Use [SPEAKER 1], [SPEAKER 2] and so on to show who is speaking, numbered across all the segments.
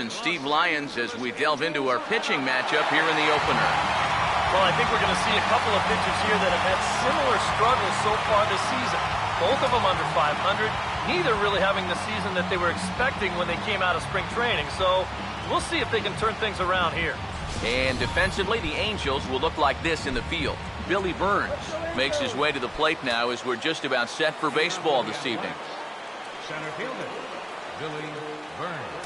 [SPEAKER 1] and Steve Lyons as we delve into our pitching matchup here in the opener.
[SPEAKER 2] Well, I think we're going to see a couple of pitchers here that have had similar struggles so far this season. Both of them under 500, neither really having the season that they were expecting when they came out of spring training. So we'll see if they can turn things around here.
[SPEAKER 1] And defensively, the Angels will look like this in the field. Billy Burns makes his way to the plate now as we're just about set for baseball this evening.
[SPEAKER 3] Center fielder, Billy Burns.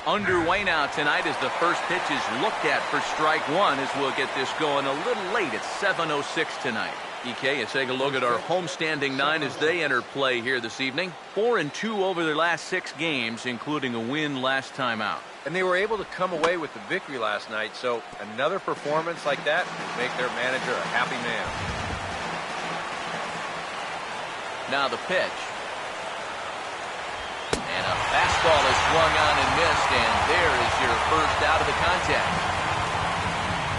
[SPEAKER 1] Underway now tonight as the first pitch is looked at for strike one as we'll get this going a little late at 7:06 tonight. EK, let's take a look at our homestanding nine as they enter play here this evening. 4-2 over their last 6 games, including a win last time out.
[SPEAKER 4] And they were able to come away with the victory last night, so another performance like that will make their manager a happy man.
[SPEAKER 1] Now the pitch. And a fastball is swung on and missed, and there is your first out of the contest.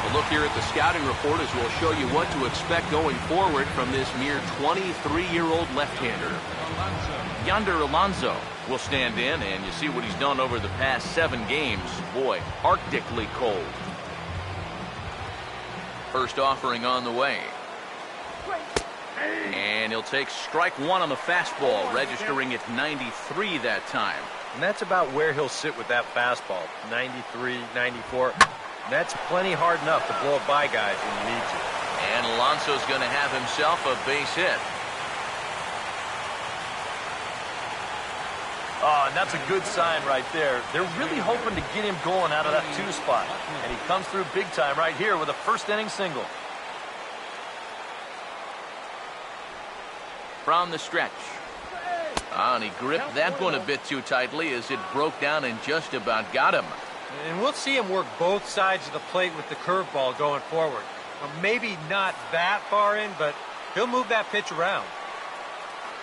[SPEAKER 1] A look here at the scouting report as we'll show you what to expect going forward from this mere 23-year-old left-hander. Yonder Alonso will stand in, and you see what he's done over the past 7 games. Boy, arctically cold. First offering on the way. And he'll take strike one on the fastball, registering at 93 that time.
[SPEAKER 4] And that's about where he'll sit with that fastball, 93, 94. And that's plenty hard enough to blow it by guys when you need to.
[SPEAKER 1] And Alonso's going to have himself a base hit.
[SPEAKER 2] Oh, and that's a good sign right there. They're really hoping to get him going out of that 2 spot. And he comes through big time right here with a first-inning single.
[SPEAKER 1] From the stretch. And he gripped that one a bit too tightly as it broke down and just about got him.
[SPEAKER 5] And we'll see him work both sides of the plate with the curveball going forward. Maybe not that far in, but he'll move that pitch around.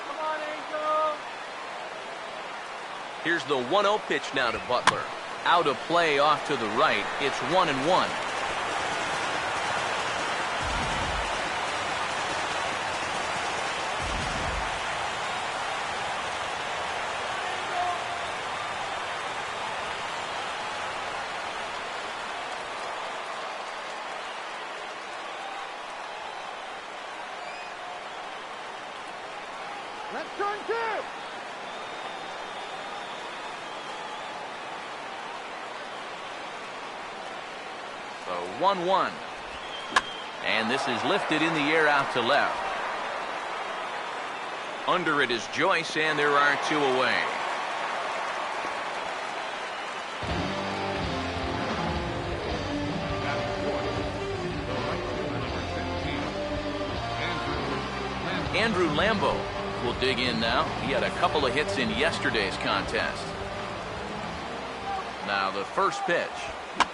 [SPEAKER 2] Come on, Angel.
[SPEAKER 1] Here's the 1-0 pitch now to Butler. Out of play off to the right. It's 1-1.
[SPEAKER 3] Let's turn 2.
[SPEAKER 1] So 1-1. And this is lifted in the air out to left. Under it is Joyce, and there are 2 away. Andrew Lambo will dig in now. He had a couple of hits in yesterday's contest. Now the first pitch.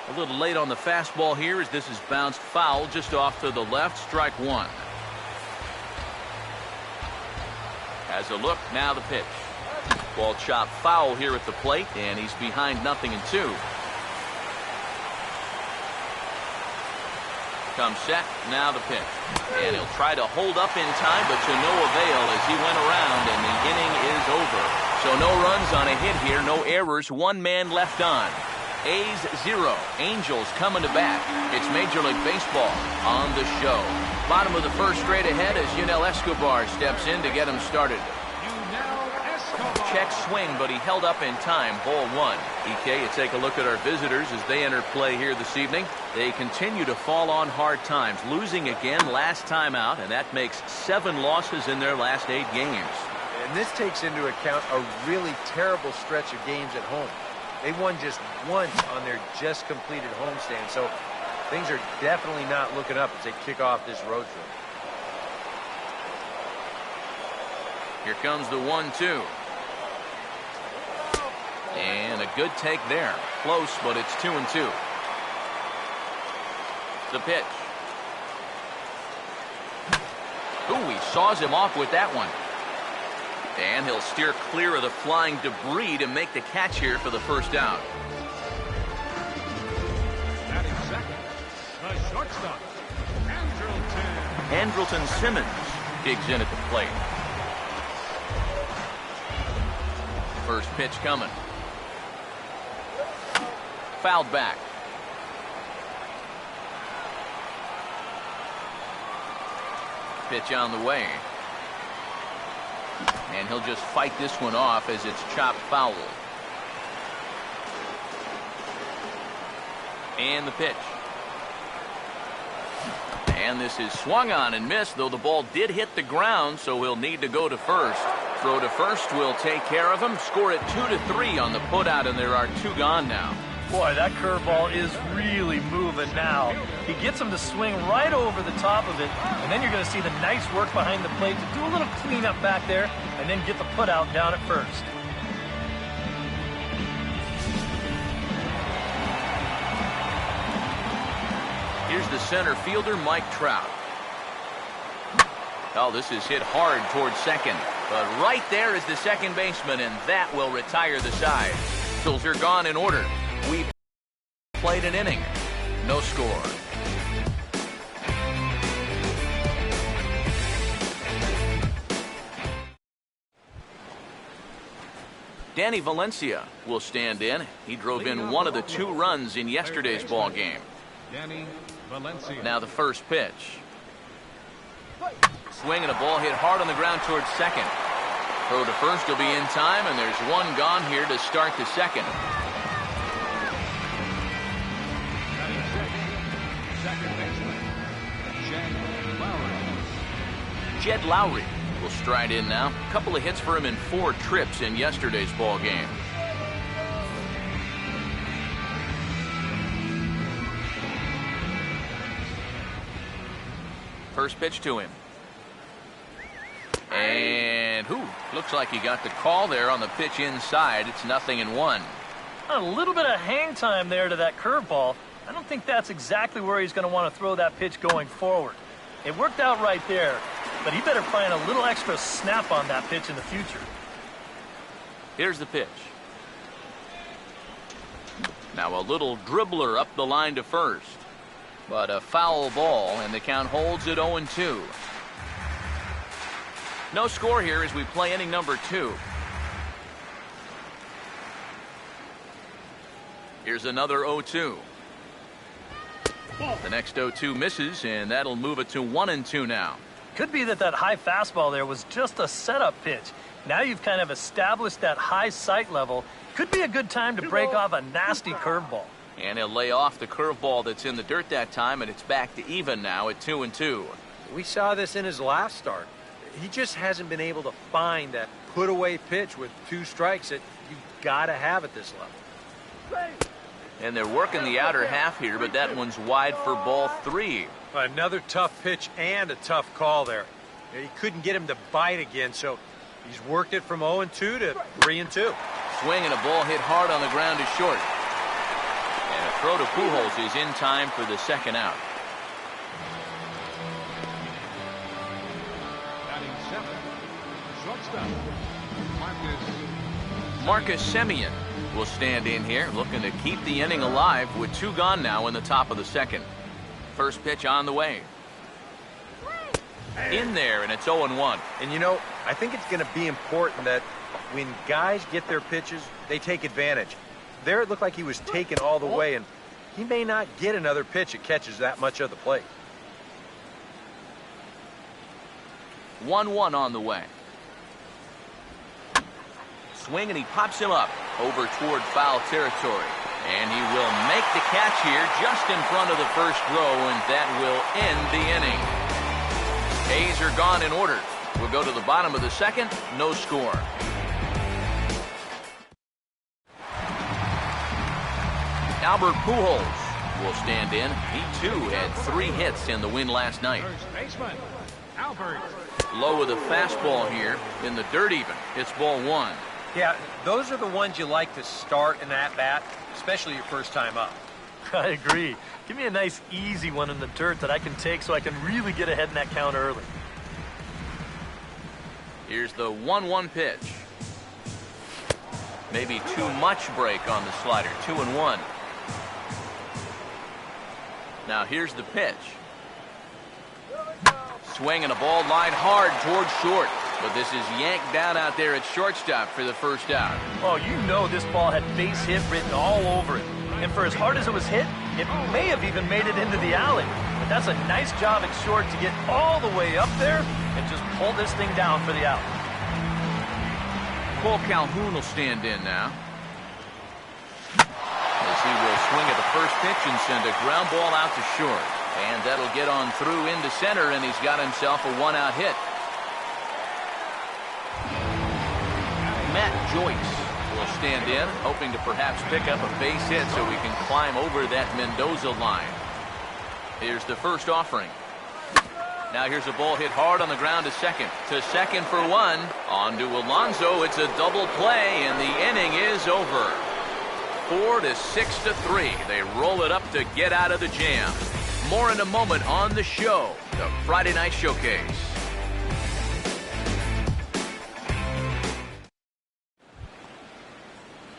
[SPEAKER 1] A little late on the fastball here as this is bounced foul just off to the left. Strike one. Has a look. Now the pitch. Ball chopped foul here at the plate, and he's behind 0-2. Comes set. Now the pitch. And he'll try to hold up in time, but to no avail as he went around, and the inning is over. So no runs on a hit here, no errors, 1 man left on. A's 0. Angels coming to bat. It's Major League Baseball on the show. Bottom of the first straight ahead as Yunel Escobar steps in to get him started. Check swing, but he held up in time. Ball 1. EK, you take a look at our visitors as they enter play here this evening. They continue to fall on hard times, losing again last time out, and that makes 7 losses in their last 8 games.
[SPEAKER 4] And this takes into account a really terrible stretch of games at home. They won just once on their just completed homestand, so things are definitely not looking up as they kick off this road trip.
[SPEAKER 1] Here comes the 1-2. And a good take there. Close, but it's 2-2. The pitch. Ooh, he saws him off with that one. And he'll steer clear of the flying debris to make the catch here for the first out.
[SPEAKER 3] Batting second, the shortstop, Andrelton.
[SPEAKER 1] Andrelton Simmons digs in at the plate. First pitch coming. fouled back. Pitch on the way. And he'll just fight this one off as it's chopped foul. And the pitch. And this is swung on and missed, though the ball did hit the ground, so he'll need to go to first. Throw to first will take care of him. Score it 2-3 on the putout, and there are 2 gone now.
[SPEAKER 2] Boy, that curveball is really moving now. He gets him to swing right over the top of it, and then you're going to see the nice work behind the plate to do a little cleanup back there, and then get the putout down at first.
[SPEAKER 1] Here's the center fielder, Mike Trout. Oh, this is hit hard towards second. But right there is the second baseman, and that will retire the side. Kills are gone in order. We played an inning. No score. Danny Valencia will stand in. He drove in one of the 2 runs in yesterday's ball game.
[SPEAKER 3] Danny Valencia.
[SPEAKER 1] Now the first pitch. Swing and a ball hit hard on the ground towards second. Throw to first will be in time, and there's 1 gone here to start the second.
[SPEAKER 3] Second baseman, Jed Lowrie.
[SPEAKER 1] Jed Lowrie will stride in now. A couple of hits for him in 4 trips in yesterday's ball game. First pitch to him. And looks like he got the call there on the pitch inside. It's 0-1.
[SPEAKER 2] A little bit of hang time there to that curveball. I don't think that's exactly where he's going to want to throw that pitch going forward. It worked out right there, but he better find a little extra snap on that pitch in the future.
[SPEAKER 1] Here's the pitch. Now a little dribbler up the line to first. But a foul ball, and the count holds at 0-2. No score here as we play inning number 2. Here's another 0-2. The next 0-2 misses, and that'll move it to 1-2 now.
[SPEAKER 2] Could be that high fastball there was just a setup pitch. Now you've kind of established that high sight level. Could be a good time to break off a nasty curveball.
[SPEAKER 1] And he'll lay off the curveball that's in the dirt that time, and it's back to even now at 2-2.
[SPEAKER 4] We saw this in his last start. He just hasn't been able to find that put-away pitch with 2 strikes that you've got to have at this level.
[SPEAKER 1] And they're working the outer half here, but that one's wide for ball 3.
[SPEAKER 4] Another tough pitch and a tough call there. He couldn't get him to bite again, so he's worked it from 0-2 to 3-2.
[SPEAKER 1] Swing and a ball hit hard on the ground to short. And a throw to Pujols is in time for the second out.
[SPEAKER 3] Batting 7th, shortstop,
[SPEAKER 1] Marcus Semien will stand in here, looking to keep the inning alive with 2 gone now in the top of the second. First pitch on the way. In there, and it's 0-1.
[SPEAKER 4] And you know, I think it's going to be important that when guys get their pitches, they take advantage. There it looked like he was taken all the way, and he may not get another pitch that catches that much of the plate.
[SPEAKER 1] 1-1 on the way. Swing, and he pops him up over toward foul territory. And he will make the catch here just in front of the first row, and that will end the inning. A's are gone in order. We'll go to the bottom of the second. No score. Albert Pujols will stand in. He, too, had 3 hits in the win last night.
[SPEAKER 3] first baseman, Albert.
[SPEAKER 1] Low with a fastball here. In the dirt even. It's ball 1.
[SPEAKER 5] Yeah, those are the ones you like to start in at bat, especially your first time up.
[SPEAKER 2] I agree. Give me a nice, easy one in the dirt that I can take so I can really get ahead in that count early.
[SPEAKER 1] Here's the 1-1 pitch. Maybe too much break on the slider. 2-1. Now here's the pitch. Swing and a ball line hard towards short. But this is yanked down out there at shortstop for the first out.
[SPEAKER 2] Oh, you know this ball had base hit written all over it. And for as hard as it was hit, it may have even made it into the alley. But that's a nice job at short to get all the way up there and just pull this thing down for the out.
[SPEAKER 1] Cole Calhoun will stand in now, as he will swing at the first pitch and send a ground ball out to short. And that'll get on through into center, and he's got himself a one-out hit. Matt Joyce will stand in, hoping to perhaps pick up a base hit so we can climb over that Mendoza line. Here's the first offering. Now here's a ball hit hard on the ground to second. To second for one. On to Alonso. It's a double play, and the inning is over. 4-6-3. They roll it up to get out of the jam. More in a moment on the show, the Friday Night Showcase.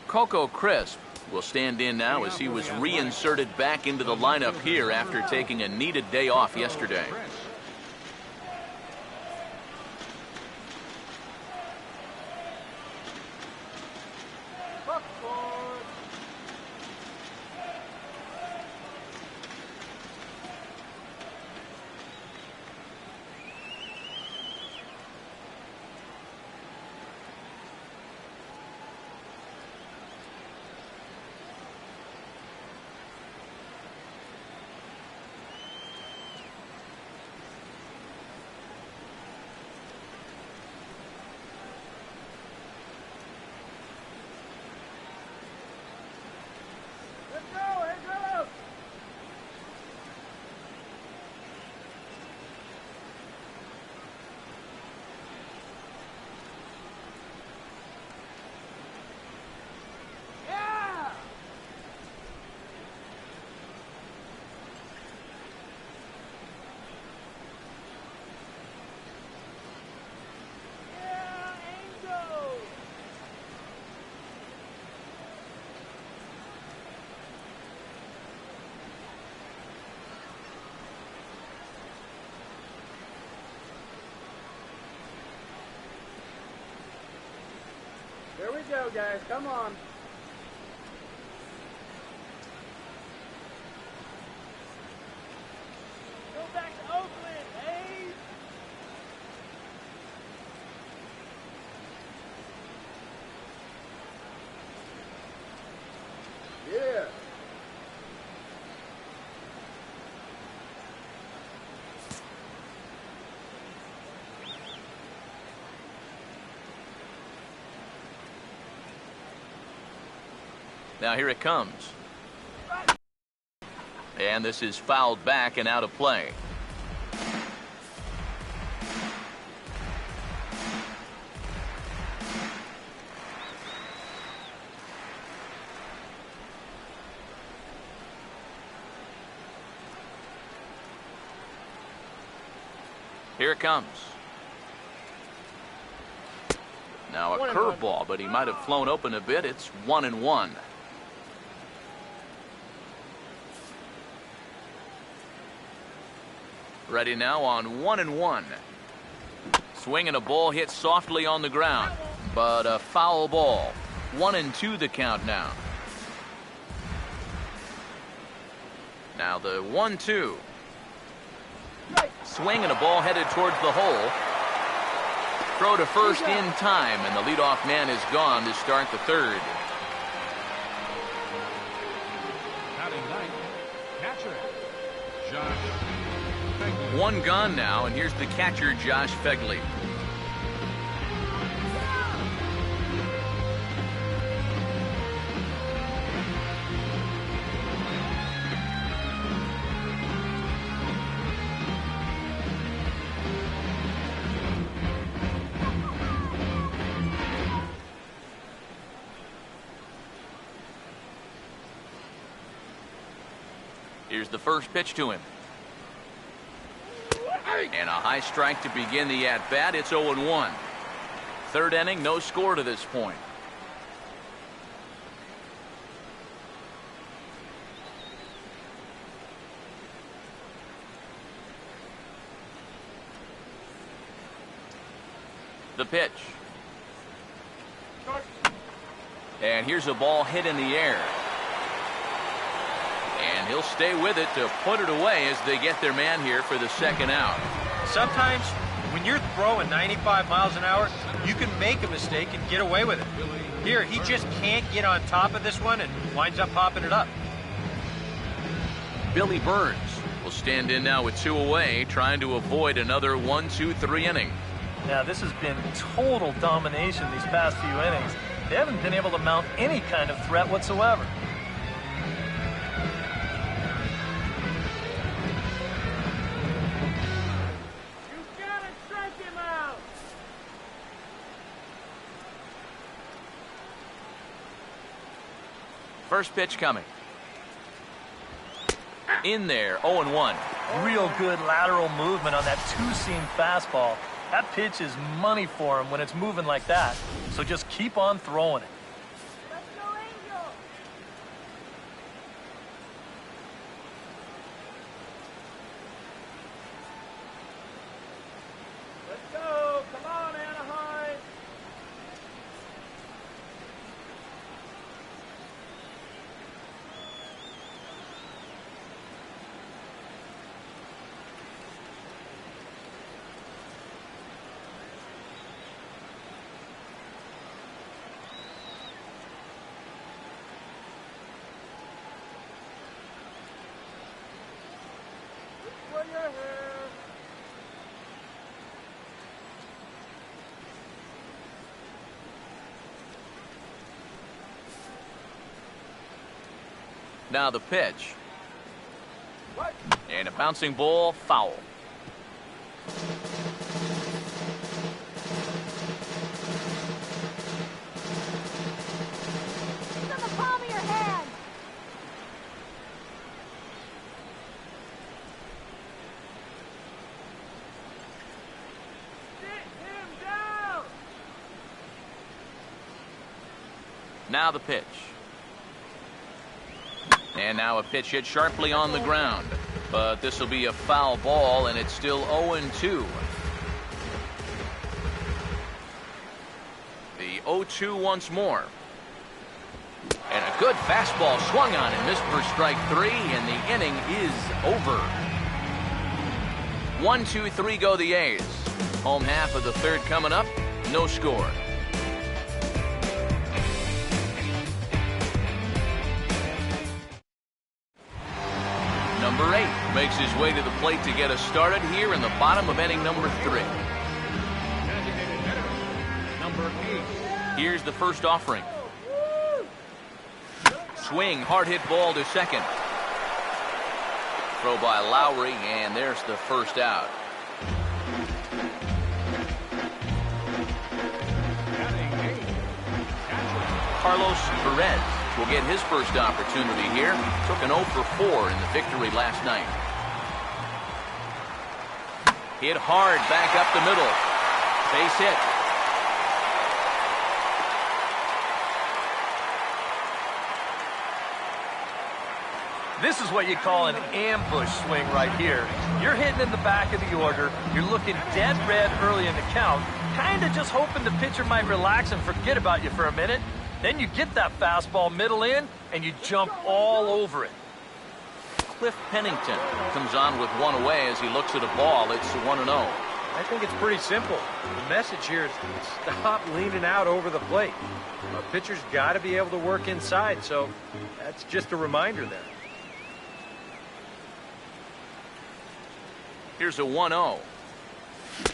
[SPEAKER 1] Coco Crisp will stand in now as he was reinserted back into the lineup here after taking a needed day off yesterday.
[SPEAKER 6] Here we go, guys. Come on. Go back to Oakland, hey! Yeah.
[SPEAKER 1] Now here it comes. And this is fouled back and out of play. Here it comes. Now a curveball, but he might have flown open a bit. It's 1-1. Ready now on 1-1. Swinging a ball hit softly on the ground, but a foul ball. 1-2 the count now. Now the 1-2. Swing and a ball headed towards the hole. Throw to first in time, and the leadoff man is gone to start the third.
[SPEAKER 3] Batting ninth, catcher, Josh Phegley.
[SPEAKER 1] One gone now, and here's the catcher, Josh Phegley. Here's the first pitch to him. And a high strike to begin the at-bat. It's 0-1. Third inning, no score to this point. The pitch. And here's a ball hit in the air. and he'll stay with it to put it away as they get their man here for the second out.
[SPEAKER 5] Sometimes when you're throwing 95 miles an hour, you can make a mistake and get away with it. Here, he just can't get on top of this one and winds up popping it up.
[SPEAKER 1] Billy Burns will stand in now with 2 away, trying to avoid another 1-2-3 inning.
[SPEAKER 2] Now, this has been total domination these past few innings. They haven't been able to mount any kind of threat whatsoever.
[SPEAKER 6] You gotta strike him out.
[SPEAKER 1] First pitch coming. In there, 0-1.
[SPEAKER 2] Real good lateral movement on that two-seam fastball. That pitch is money for him when it's moving like that. So just keep on throwing it.
[SPEAKER 6] Let's go, Angel. Let's go. Come on, Anaheim. For your hair.
[SPEAKER 1] Now the pitch.
[SPEAKER 6] What?
[SPEAKER 1] And a bouncing ball, foul.
[SPEAKER 7] It's on the palm of your hand.
[SPEAKER 6] Sit him down.
[SPEAKER 1] Now the pitch. And now a pitch hit sharply on the ground. But this will be a foul ball, and it's still 0-2. The 0-2 once more. And a good fastball swung on and missed for strike 3, and the inning is over. 1-2-3 go the A's. Home half of the third coming up. No score. Number 8 makes his way to the plate to get us started here in the bottom of inning number 3.
[SPEAKER 3] Designated hitter, number 8.
[SPEAKER 1] Here's the first offering. Swing, hard hit ball to second. Throw by Lowry, and there's the first out.
[SPEAKER 3] Batting 8. Catcher.
[SPEAKER 1] Carlos Perez will get his first opportunity here. Took an 0 for 4 in the victory last night. Hit hard back up the middle. Base hit.
[SPEAKER 2] This is what you call an ambush swing right here. You're hitting in the back of the order. You're looking dead red early in the count, kind of just hoping the pitcher might relax and forget about you for a minute. Then you get that fastball middle in, and you jump all over it.
[SPEAKER 1] Cliff Pennington comes on with 1 away as he looks at a ball. It's 1-0.
[SPEAKER 4] I think it's pretty simple. The message here is stop leaning out over the plate. A pitcher's got to be able to work inside, so that's just a reminder there.
[SPEAKER 1] Here's a 1-0.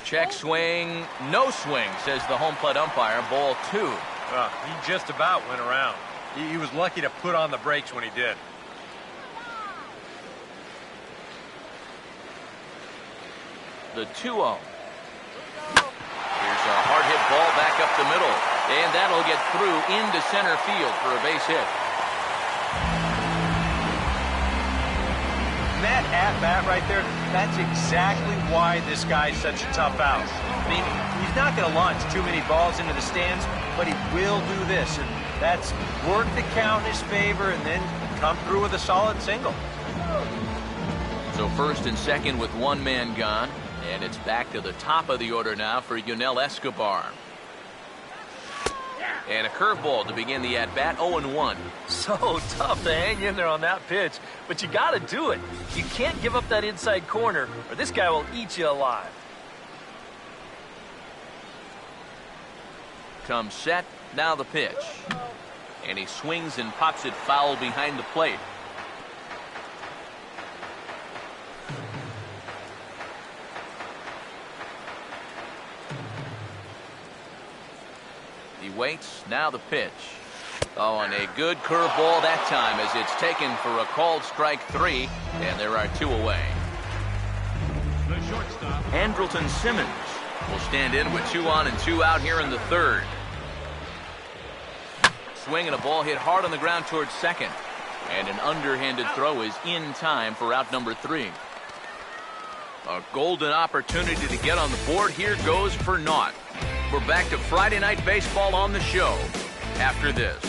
[SPEAKER 1] Check swing, no swing, says the home plate umpire. Ball 2.
[SPEAKER 5] He just about went around. He was lucky to put on the brakes when he did.
[SPEAKER 1] The 2-0. Here's a hard hit ball back up the middle, and that'll get through into center field for a base hit.
[SPEAKER 5] That at-bat right there, that's exactly why this guy's such a tough out. I mean, he's not going to launch too many balls into the stands, but he will do this, and that's work the count in his favor and then come through with a solid single.
[SPEAKER 1] So first and second with 1 man gone, and it's back to the top of the order now for Yunel Escobar. And a curveball to begin the at-bat, 0-1.
[SPEAKER 2] So tough to hang in there on that pitch, but you got to do it. You can't give up that inside corner, or this guy will eat you alive.
[SPEAKER 1] Comes set, now the pitch. And he swings and pops it foul behind the plate. He waits, now the pitch. Oh, and a good curveball that time as it's taken for a called strike 3, and there are 2 away.
[SPEAKER 3] The shortstop,
[SPEAKER 1] Andrelton Simmons will stand in with 2 on and 2 out here in the 3rd. Swing and a ball hit hard on the ground towards second. And an underhanded throw is in time for out number 3. A golden opportunity to get on the board here goes for naught. We're back to Friday Night Baseball on the show after this.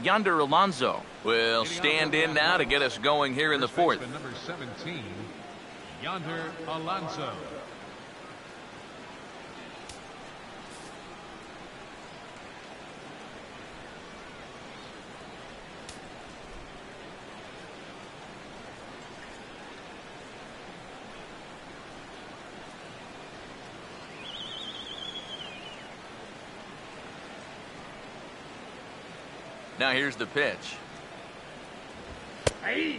[SPEAKER 1] Yonder Alonso will stand in now to get us going here in the 4th.
[SPEAKER 3] number 17, Yonder Alonso.
[SPEAKER 1] Now here's the pitch.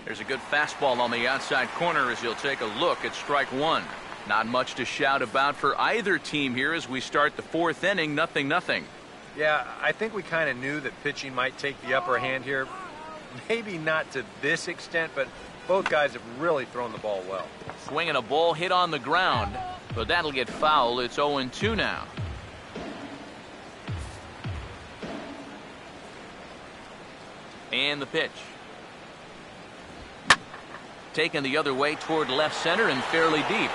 [SPEAKER 1] There's a good fastball on the outside corner as he'll take a look at strike 1. Not much to shout about for either team here as we start the 4th inning, 0-0.
[SPEAKER 4] Yeah, I think we kind of knew that pitching might take the upper hand here. Maybe not to this extent, but both guys have really thrown the ball well.
[SPEAKER 1] Swinging a ball hit on the ground, but that'll get foul. It's 0-2 now. And the pitch. Taken the other way toward left center and fairly deep.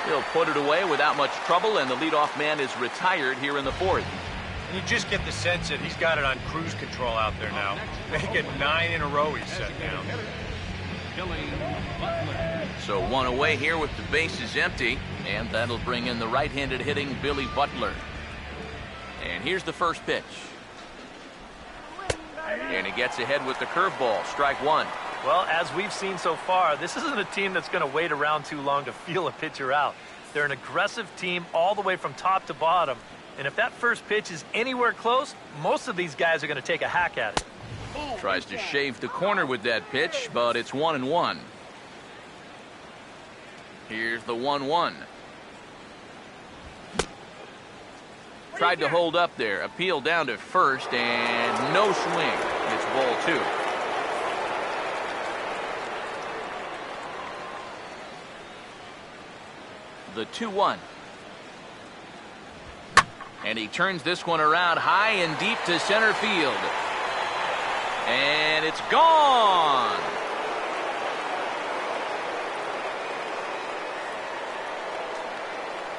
[SPEAKER 1] He'll put it away without much trouble, and the leadoff man is retired here in the 4th.
[SPEAKER 5] And you just get the sense that he's got it on cruise control out there now. Making 9 in a row he's set down.
[SPEAKER 3] Billy Butler.
[SPEAKER 1] So 1 away here with the bases empty, and that'll bring in the right-handed hitting Billy Butler. And here's the first pitch. And he gets ahead with the curveball, strike 1.
[SPEAKER 2] Well, as we've seen so far, this isn't a team that's going to wait around too long to feel a pitcher out. They're an aggressive team all the way from top to bottom. And if that first pitch is anywhere close, most of these guys are going to take a hack at it.
[SPEAKER 1] Tries to shave the corner with that pitch, but it's 1-1. Here's the 1-1. Tried to hold up there, appeal down to first, and no swing. It's ball 2. The 2-1. And he turns this one around high and deep to center field. And it's gone.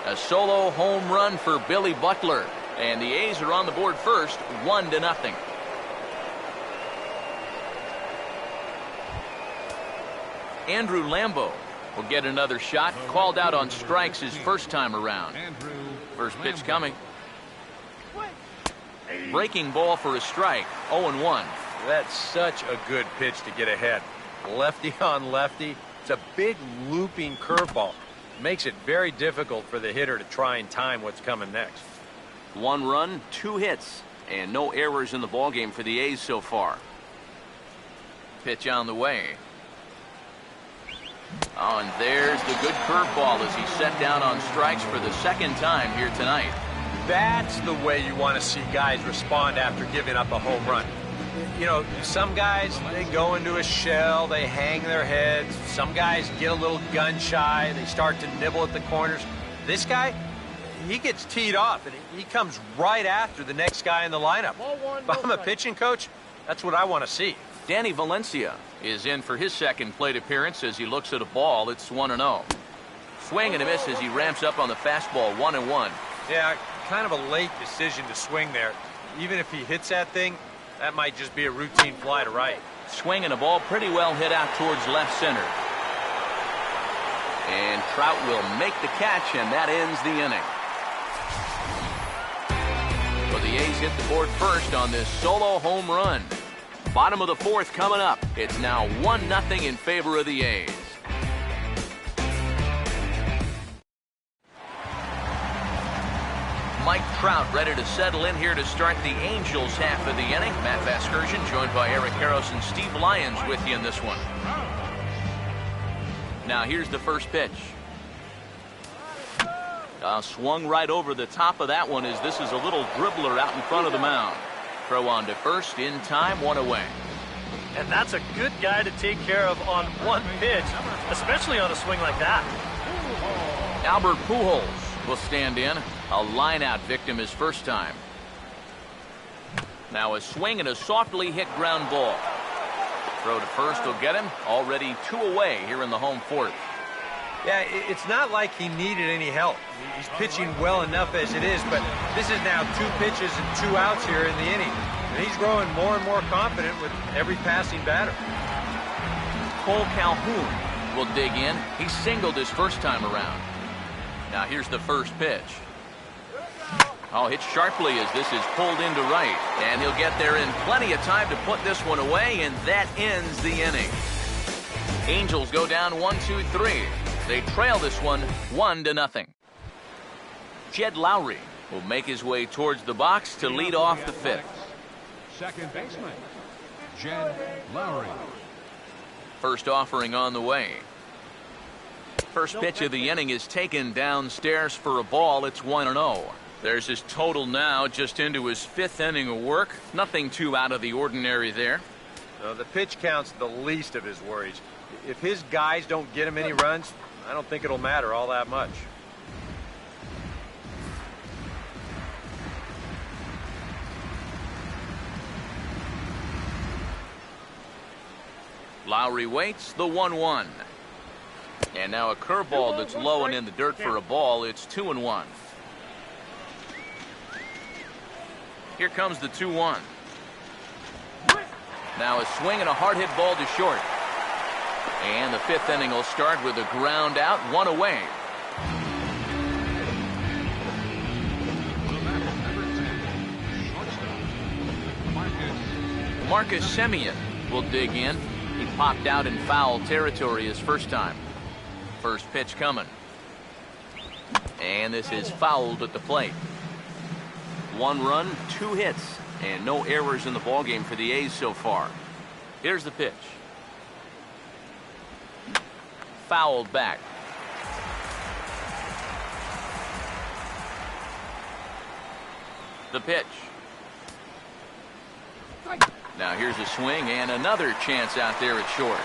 [SPEAKER 1] A solo home run for Billy Butler. And the A's are on the board first, 1-0. Andrew Lambo will get another shot. Called out on strikes his first time around. First pitch coming. Breaking ball for a strike, 0-1.
[SPEAKER 4] That's such a good pitch to get ahead. Lefty on lefty. It's a big looping curveball. Makes it very difficult for the hitter to try and time what's coming next.
[SPEAKER 1] 1 run, 2 hits, and no errors in the ballgame for the A's so far. Pitch on the way. Oh, and there's the good curveball as he's set down on strikes for the second time here tonight.
[SPEAKER 5] That's the way you want to see guys respond after giving up a home run. You know, some guys, they go into a shell, they hang their heads. Some guys get a little gun shy, they start to nibble at the corners. This guy, he gets teed off, and he comes right after the next guy in the lineup. If I'm a pitching coach, that's what I want to see.
[SPEAKER 1] Danny Valencia is in for his second plate appearance as he looks at a ball. It's 1-0. Swing and a miss as he ramps up on the fastball, 1-1.
[SPEAKER 4] Yeah, kind of a late decision to swing there. Even if he hits that thing, that might just be a routine fly to right.
[SPEAKER 1] swing and a ball pretty well hit out towards left center. And Trout will make the catch, and that ends the inning. But the A's hit the board first on this solo home run. Bottom of the fourth coming up. It's now 1-0 in favor of the A's. Mike Trout ready to settle in here to start the Angels half of the inning. Matt Vasgersian joined by Eric Harris and Steve Lyons with you in this one. Now here's the first pitch. Swung right over the top of that one as this is a little dribbler out in front of the mound. Throw on to first in time, 1 away.
[SPEAKER 2] And that's a good guy to take care of on one pitch, especially on a swing like that.
[SPEAKER 1] Albert Pujols will stand in. A line-out victim his first time. Now a swing and a softly hit ground ball. Throw to first will get him. Already 2 away here in the home fourth.
[SPEAKER 4] Yeah, it's not like he needed any help. He's pitching well enough as it is, but this is now 2 pitches and 2 outs here in the inning. And he's growing more and more confident with every passing batter.
[SPEAKER 1] Cole Calhoun will dig in. He singled his first time around. Now here's the first pitch. Oh, hit sharply as this is pulled into right. And he'll get there in plenty of time to put this one away, and that ends the inning. Angels go down 1-2-3. They trail this one 1-0. Jed Lowry will make his way towards the box to lead off the fifth.
[SPEAKER 3] Second baseman, Jed Lowry.
[SPEAKER 1] First offering on the way. First pitch of the inning is taken downstairs for a ball. It's 1-0. There's his total now, just into his 5th inning of work. Nothing too out of the ordinary there.
[SPEAKER 4] The pitch count's the least of his worries. If his guys don't get him any runs, I don't think it'll matter all that much.
[SPEAKER 1] Lowry waits, the 1-1. And now a curveball that's low and in the dirt for a ball. It's 2-1. Here comes the 2-1. Now a swing and a hard hit ball to short. And the 5th inning will start with a ground out, 1 away. Marcus Semien will dig in. He popped out in foul territory his first time. First pitch coming. And this is fouled at the plate. 1 run, 2 hits, and no errors in the ballgame for the A's so far. Here's the pitch. Fouled back. The pitch. Now here's a swing and another chance out there at short.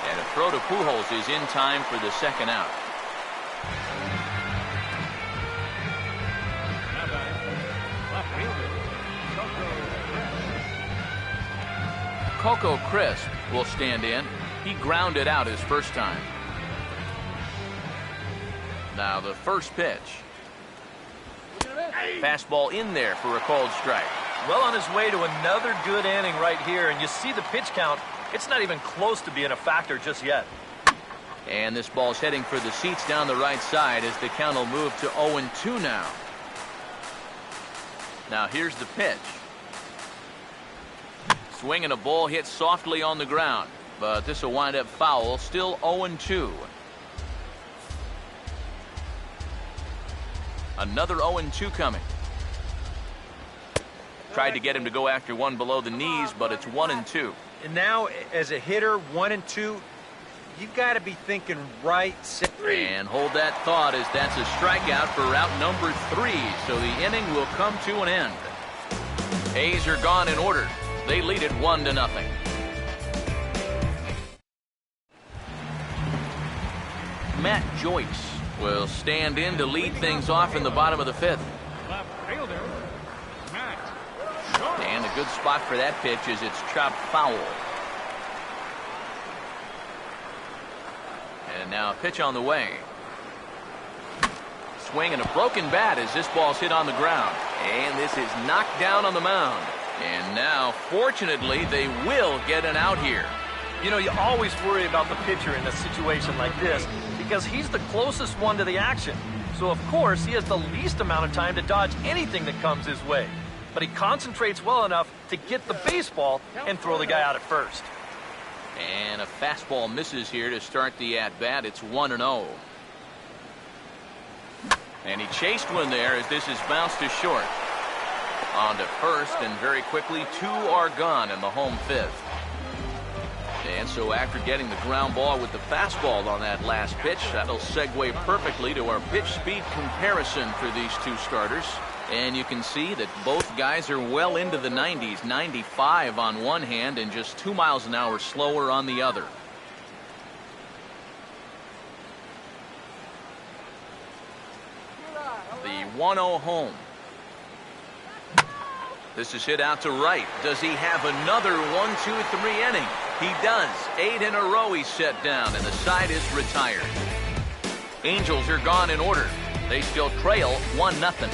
[SPEAKER 1] And a throw to Pujols is in time for the second out. Coco Crisp will stand in. He grounded out his first time. Now the first pitch. Fastball in there for a called strike.
[SPEAKER 2] Well on his way to another good inning right here, and you see the pitch count. It's not even close to being a factor just yet.
[SPEAKER 1] And this ball's heading for the seats down the right side as the count will move to 0-2 now. Now here's the pitch. Swing and a ball hit softly on the ground, but this will wind up foul. Still 0-2. Another 0-2 coming. Tried to get him to go after one below the knees, but it's 1-2.
[SPEAKER 4] And now, as a hitter, 1-2, you've got to be thinking right.
[SPEAKER 1] And hold that thought, as that's a strikeout for out number 3. So the inning will come to an end. A's are gone in order. They lead it 1-0. Matt Joyce will stand in to lead things off in the bottom of the 5th.
[SPEAKER 3] Left fielder, Matt.
[SPEAKER 1] And a good spot for that pitch as it's chopped foul. And now a pitch on the way. Swing and a broken bat as this ball's hit on the ground. And this is knocked down on the mound. And now, fortunately, they will get an out here.
[SPEAKER 2] You know, you always worry about the pitcher in a situation like this because he's the closest one to the action. So, of course, he has the least amount of time to dodge anything that comes his way. But he concentrates well enough to get the baseball and throw the guy out at first.
[SPEAKER 1] And a fastball misses here to start the at-bat. It's 1-0. And he chased one there as this is bounced to short. On to first, and very quickly, 2 are gone in the home fifth. And so after getting the ground ball with the fastball on that last pitch, that'll segue perfectly to our pitch speed comparison for these two starters. And you can see that both guys are well into the 90s, 95 on one hand and just 2 miles an hour slower on the other. The 1-0 home. This is hit out to right. Does he have another 1-2-3 inning? He does. 8 in a row he's set down, and the side is retired. Angels are gone in order. They still trail 1-0.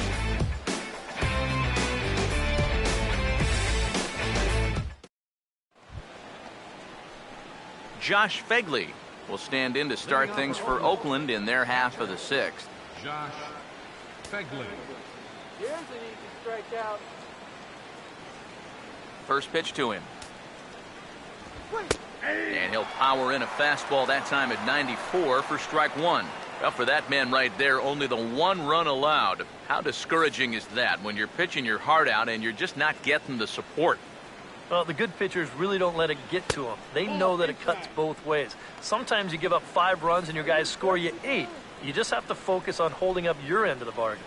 [SPEAKER 1] Josh Phegley will stand in to start things for Oakland in their half of the sixth.
[SPEAKER 3] Josh Phegley.
[SPEAKER 6] Here's an easy strikeout.
[SPEAKER 1] First pitch to him. And he'll power in a fastball that time at 94 for strike one. Well, for that man right there, only the 1 run allowed. How discouraging is that when you're pitching your heart out and you're just not getting the support?
[SPEAKER 2] Well, the good pitchers really don't let it get to them. They know that it cuts both ways. Sometimes you give up 5 runs and your guys score you 8. You just have to focus on holding up your end of the bargain.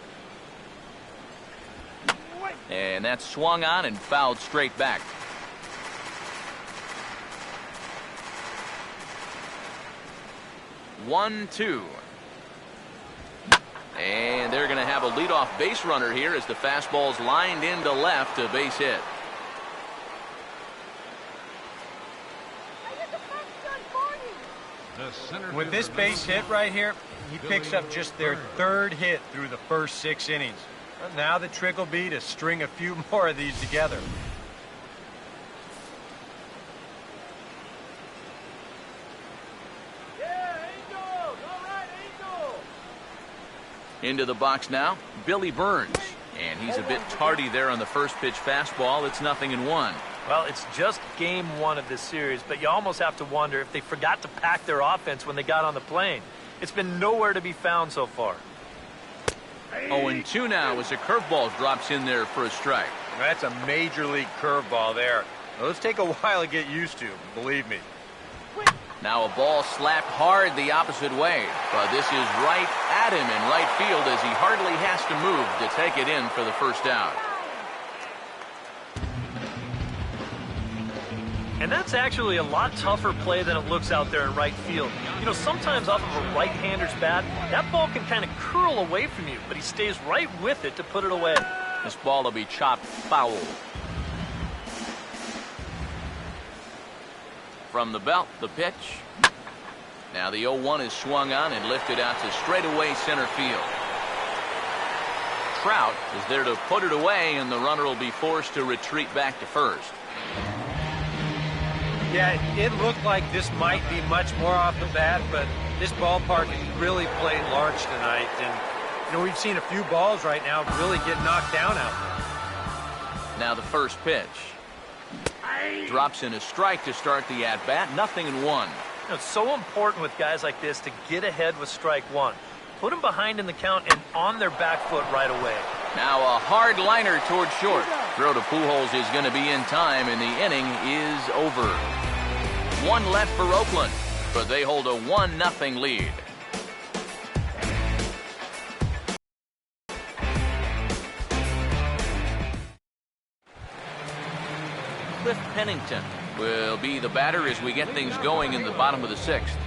[SPEAKER 1] And that's swung on and fouled straight back. One, two. And they're going to have a leadoff base runner here as the fastball's lined into left, a base hit.
[SPEAKER 5] With this base hit right here, he picks up just their 3rd hit through the first 6 innings. Now the trick will be to string a few more of these together.
[SPEAKER 6] Yeah, Angels! All right, Angels!
[SPEAKER 1] Into the box now, Billy Burns. And he's a bit tardy there on the first pitch fastball. It's 0-1.
[SPEAKER 2] Well, it's just game 1 of this series, but you almost have to wonder if they forgot to pack their offense when they got on the plane. It's been nowhere to be found so far.
[SPEAKER 1] 0-2 now as a curveball drops in there for a strike.
[SPEAKER 5] That's a major league curveball there. Those take a while to get used to, believe me.
[SPEAKER 1] Now a ball slapped hard the opposite way, but this is right at him in right field as he hardly has to move to take it in for the first out.
[SPEAKER 2] And that's actually a lot tougher play than it looks out there in right field. You know, sometimes off of a right-hander's bat, that ball can kind of curl away from you, but he stays right with it to put it away.
[SPEAKER 1] This ball will be chopped foul. From the belt, the pitch. Now the 0-1 is swung on and lifted out to straightaway center field. Trout is there to put it away, and the runner will be forced to retreat back to first.
[SPEAKER 5] Yeah, it looked like this might be much more off the bat, but this ballpark has really played large tonight. And, you know, we've seen a few balls right now really get knocked down out there.
[SPEAKER 1] Now the first pitch. Drops in a strike to start the at-bat. 0-1.
[SPEAKER 2] You know, it's so important with guys like this to get ahead with strike 1. Put them behind in the count and on their back foot right away.
[SPEAKER 1] Now a hard liner towards short. Throw to Pujols is going to be in time, and the inning is over. 1 left for Oakland, but they hold a 1-0 lead. Cliff Pennington will be the batter as we get things going in the bottom of the 6th.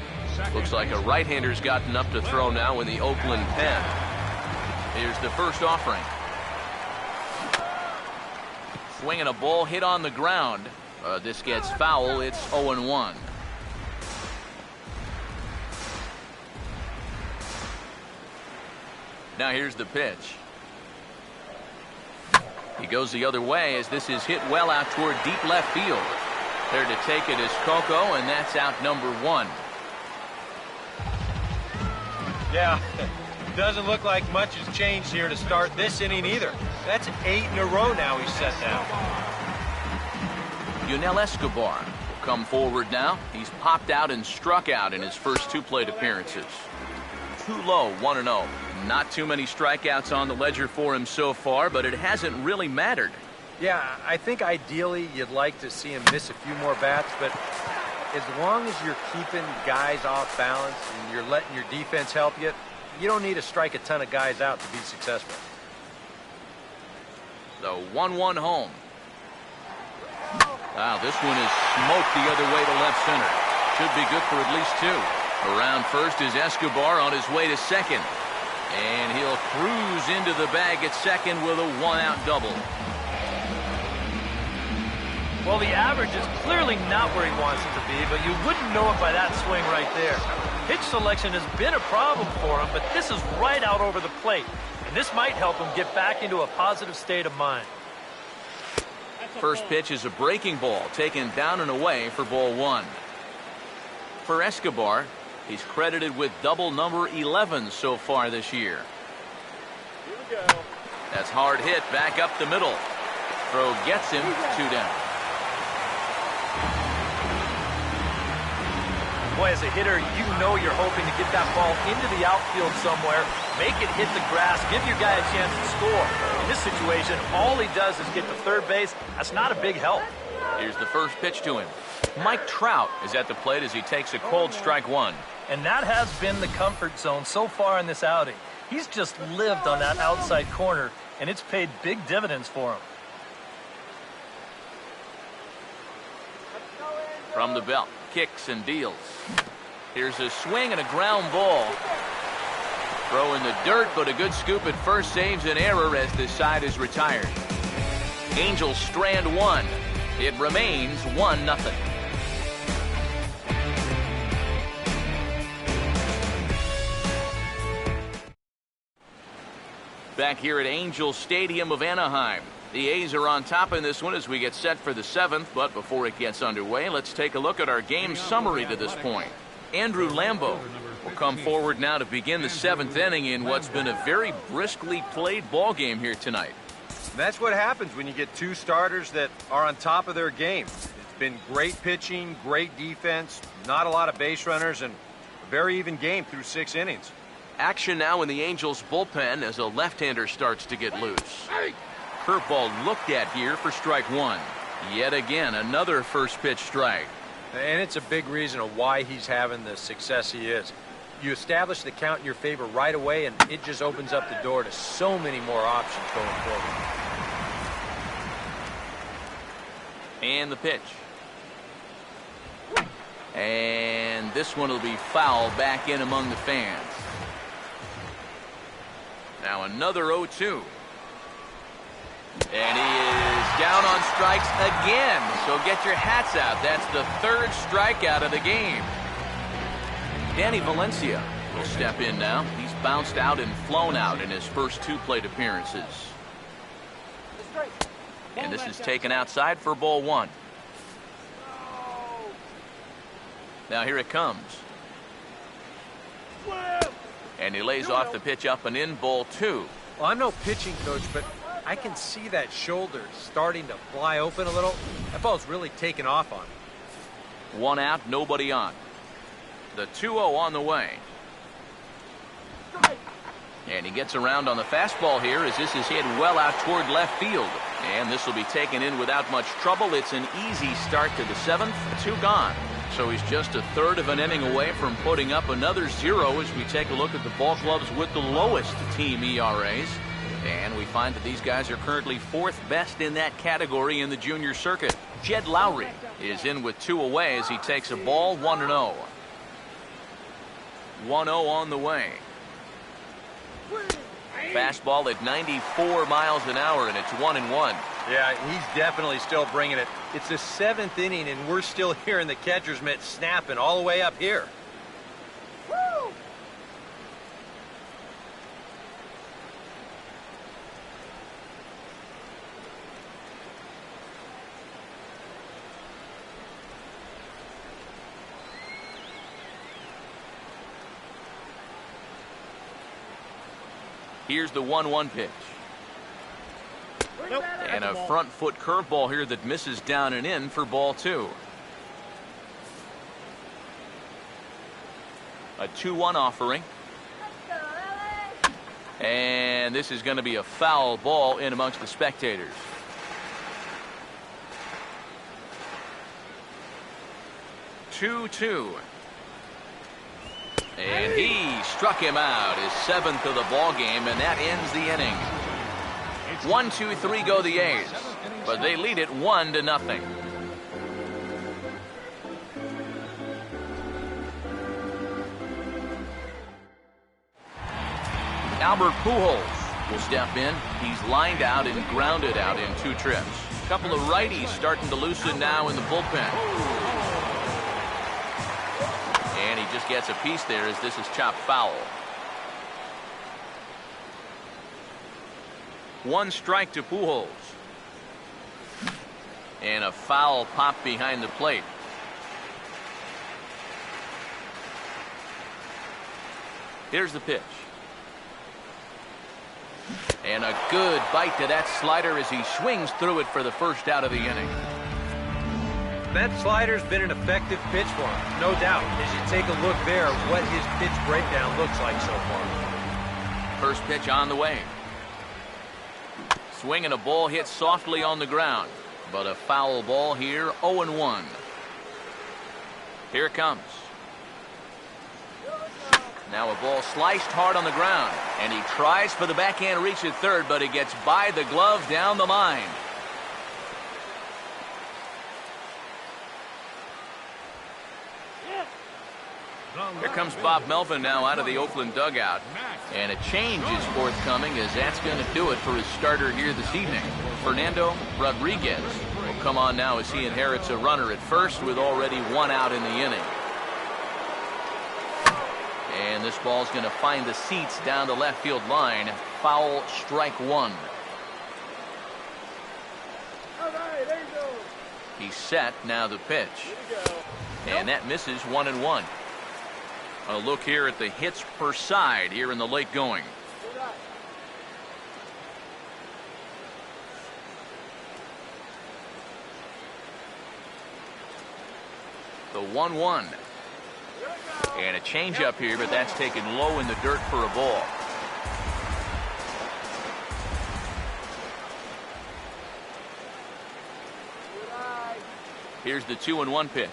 [SPEAKER 1] Looks like a right-hander's gotten up to throw now in the Oakland pen. Here's the first offering. Swinging a ball hit on the ground. This gets foul. It's 0-1. Now here's the pitch. He goes the other way as this is hit well out toward deep left field. There to take it is Coco, and that's out number 1.
[SPEAKER 5] Yeah, doesn't look like much has changed here to start this inning either. That's 8 in a row now he's set down.
[SPEAKER 1] Yunel Escobar will come forward now. He's popped out and struck out in his first 2 plate appearances. Too low, 1-0. Not too many strikeouts on the ledger for him so far, but it hasn't really mattered.
[SPEAKER 4] Yeah, I think ideally you'd like to see him miss a few more bats, but as long as you're keeping guys off balance and you're letting your defense help you, you don't need to strike a ton of guys out to be successful.
[SPEAKER 1] The 1-1 home. Wow, this one is smoked the other way to left center. Should be good for at least 2. Around first is Escobar on his way to second. And he'll cruise into the bag at second with a 1-out double.
[SPEAKER 2] Well, the average is clearly not where he wants it to be, but you wouldn't know it by that swing right there. Pitch selection has been a problem for him, but this is right out over the plate. And this might help him get back into a positive state of mind.
[SPEAKER 1] First pitch is a breaking ball taken down and away for ball 1. For Escobar, he's credited with double number 11 so far this year.
[SPEAKER 6] Here we go.
[SPEAKER 1] That's hard hit back up the middle. Throw gets him 2 down.
[SPEAKER 2] Boy, as a hitter, you know you're hoping to get that ball into the outfield somewhere, make it hit the grass, give your guy a chance to score. In this situation, all he does is get to third base. That's not a big help.
[SPEAKER 1] Here's the first pitch to him. Mike Trout is at the plate as he takes a cold strike 1.
[SPEAKER 2] And that has been the comfort zone so far in this outing. He's just lived on that outside corner, and it's paid big dividends for him.
[SPEAKER 1] From the belt, kicks and deals. Here's a swing and a ground ball. Throw in the dirt, but a good scoop at first saves an error as this side is retired. Angels strand 1. It remains 1-0. Back here at Angel Stadium of Anaheim. The A's are on top in this one as we get set for the 7th, but before it gets underway, let's take a look at our game summary to this point. Andrew Lambo will come forward now to begin the 7th inning in what's been a very briskly played ball game here tonight.
[SPEAKER 4] That's what happens when you get 2 starters that are on top of their game. It's been great pitching, great defense, not a lot of base runners, and a very even game through 6 innings.
[SPEAKER 1] Action now in the Angels bullpen as a left-hander starts to get loose. Curveball looked at here for strike 1. Yet again, another first pitch strike.
[SPEAKER 4] And it's a big reason of why he's having the success he is. You establish the count in your favor right away, and it just opens up the door to so many more options going forward.
[SPEAKER 1] And the pitch. And this one will be foul back in among the fans. Now another 0-2. And he is down on strikes again. So get your hats out. That's the 3rd strikeout of the game. Danny Valencia will step in now. He's bounced out and flown out in his first 2 plate appearances. And this is taken outside for ball 1. Now here it comes. And he lays off the pitch up and in, ball 2.
[SPEAKER 4] Well, I'm no pitching coach, but I can see that shoulder starting to fly open a little. That ball's really taken off on him.
[SPEAKER 1] 1 out, nobody on. The 2-0 on the way. And he gets around on the fastball here as this is hit well out toward left field. And this will be taken in without much trouble. It's an easy start to the 7th. 2 gone. So he's just a third of an inning away from putting up another 0 as we take a look at the ball clubs with the lowest team ERAs. And we find that these guys are currently 4th best in that category in the junior circuit. Jed Lowry is in with 2 away as he takes a ball 1-0. 1-0 on the way. Fastball at 94 miles an hour, and it's 1-1.
[SPEAKER 4] Yeah, he's definitely still bringing it. It's the 7th inning, and we're still hearing the catcher's mitt snapping all the way up here.
[SPEAKER 1] Here's the 1-1 pitch. And a front foot curveball here that misses down and in for ball 2. A 2-1 offering. And this is going to be a foul ball in amongst the spectators. Two. And he struck him out, his 7th of the ball game, and that ends the inning. 1, 2, 3 go the A's, but they lead it 1-0. Albert Pujols will step in. He's lined out and grounded out in 2 trips. A couple of righties starting to loosen now in the bullpen. And he just gets a piece there as this is chopped foul. 1 strike to Pujols. And a foul pop behind the plate. Here's the pitch. And a good bite to that slider as he swings through it for the first out of the inning.
[SPEAKER 5] That slider's been an effective pitch for him, no doubt. As you take a look there, what his pitch breakdown looks like so far.
[SPEAKER 1] First pitch on the way. Swinging a ball hit softly on the ground, but a foul ball here, 0-1. Here it comes. Now a ball sliced hard on the ground, and he tries for the backhand reach at third, but it gets by the glove down the line. Here comes Bob Melvin now out of the Oakland dugout. And a change is forthcoming as that's going to do it for his starter here this evening. Fernando Rodriguez will come on now as he inherits a runner at first with already 1 out in the inning. And this ball's going to find the seats down the left field line. Foul, strike 1.
[SPEAKER 6] All right, there you go.
[SPEAKER 1] He's set. Now the pitch. And that misses 1-1. A look here at the hits per side here in the late going. The 1-1. And a changeup here, but that's taken low in the dirt for a ball. Here's the 2-1 pitch.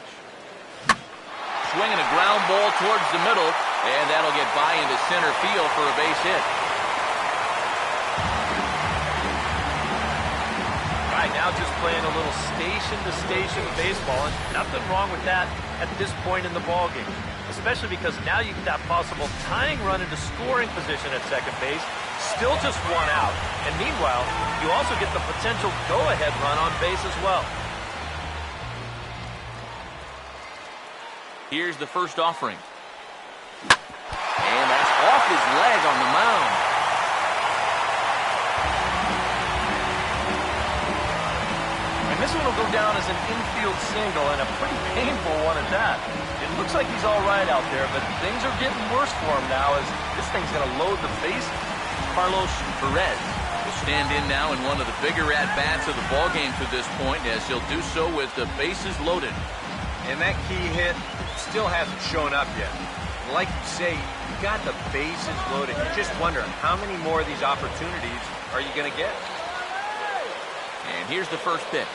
[SPEAKER 1] Swinging a ground ball towards the middle, and that'll get by into center field for a base hit.
[SPEAKER 2] Right now just playing a little station-to-station baseball, and nothing wrong with that at this point in the ballgame, especially because now you get that possible tying run into scoring position at second base, still just 1 out, and meanwhile, you also get the potential go-ahead run on base as well.
[SPEAKER 1] Here's the first offering. And that's off his leg on the mound.
[SPEAKER 2] And this one will go down as an infield single, and a pretty painful one at that. It looks like he's all right out there, but things are getting worse for him now as this thing's going to load the base.
[SPEAKER 1] Carlos Perez will stand in now in one of the bigger at-bats of the ballgame to this point, as he'll do so with the bases loaded.
[SPEAKER 4] And that key hit still hasn't shown up yet. Like you say, you got the bases loaded. You just wonder how many more of these opportunities are you going to get?
[SPEAKER 1] And here's the first pitch.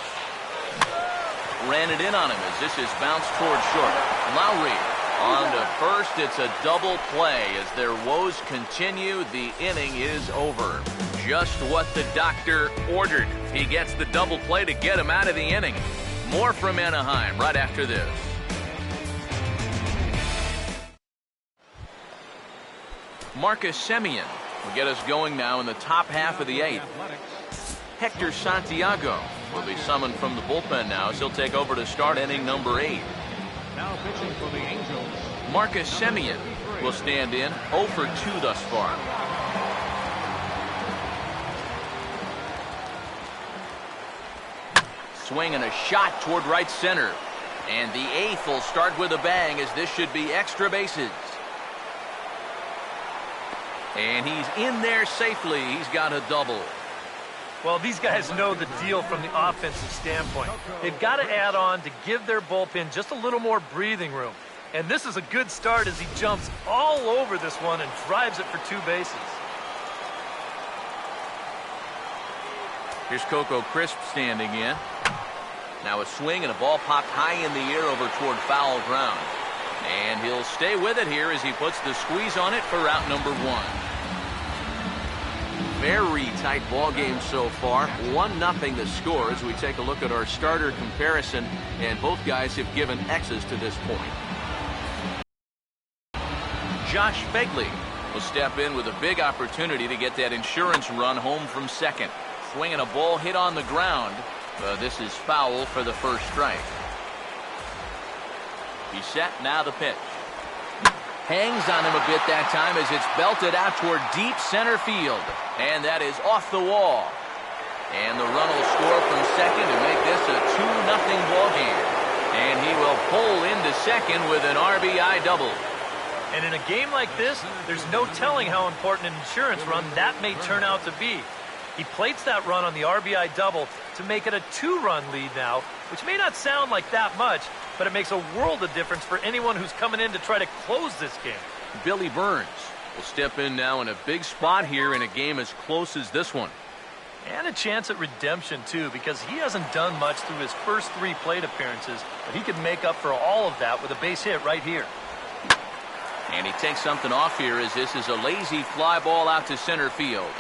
[SPEAKER 1] Ran it in on him as this is bounced towards short. Lowry on to first. It's a double play as their woes continue. The inning is over. Just what the doctor ordered. He gets the double play to get him out of the inning. More from Anaheim right after this. Marcus Semien will get us going now in the top half of the 8th. Hector Santiago will be summoned from the bullpen now as he'll take over to start inning number 8.
[SPEAKER 3] Now pitching for the Angels.
[SPEAKER 1] Marcus Semien will stand in 0 for 2 thus far. Swing and a shot toward right center. And the 8th will start with a bang as this should be extra bases. And he's in there safely. He's got a double.
[SPEAKER 2] Well, these guys know the deal from the offensive standpoint. They've got to add on to give their bullpen just a little more breathing room. And this is a good start as he jumps all over this one and drives it for 2 bases.
[SPEAKER 1] Here's Coco Crisp standing in. Now a swing and a ball popped high in the air over toward foul ground. And he'll stay with it here as he puts the squeeze on it for out number 1. Very tight ball game so far. 1-0 the score as we take a look at our starter comparison. And both guys have given X's to this point. Josh Phegley will step in with a big opportunity to get that insurance run home from second. Swinging a ball hit on the ground. This is foul for the first strike. He's set, now the pitch. Hangs on him a bit that time as it's belted out toward deep center field. And that is off the wall. And the run will score from second to make this a 2-0 ball game. And he will pull into second with an RBI double.
[SPEAKER 2] And in a game like this, there's no telling how important an insurance run that may turn out to be. He plates that run on the RBI double to make it a 2-run lead now, which may not sound like that much, but it makes a world of difference for anyone who's coming in to try to close this game.
[SPEAKER 1] Billy Burns will step in now in a big spot here in a game as close as this one.
[SPEAKER 2] And a chance at redemption, too, because he hasn't done much through his first 3 plate appearances, but he could make up for all of that with a base hit right here.
[SPEAKER 1] And he takes something off here as this is a lazy fly ball out to center field.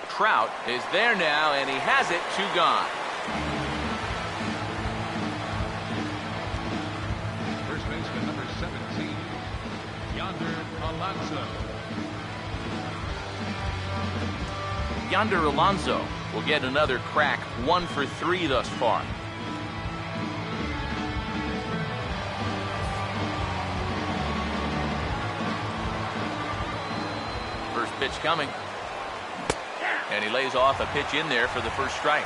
[SPEAKER 1] Trout is there now, and he has it, 2 gone.
[SPEAKER 3] First baseman number 17, Yonder Alonso.
[SPEAKER 1] Yonder Alonso will get another crack, 1 for 3 thus far. First pitch coming. And he lays off a pitch in there for the first strike.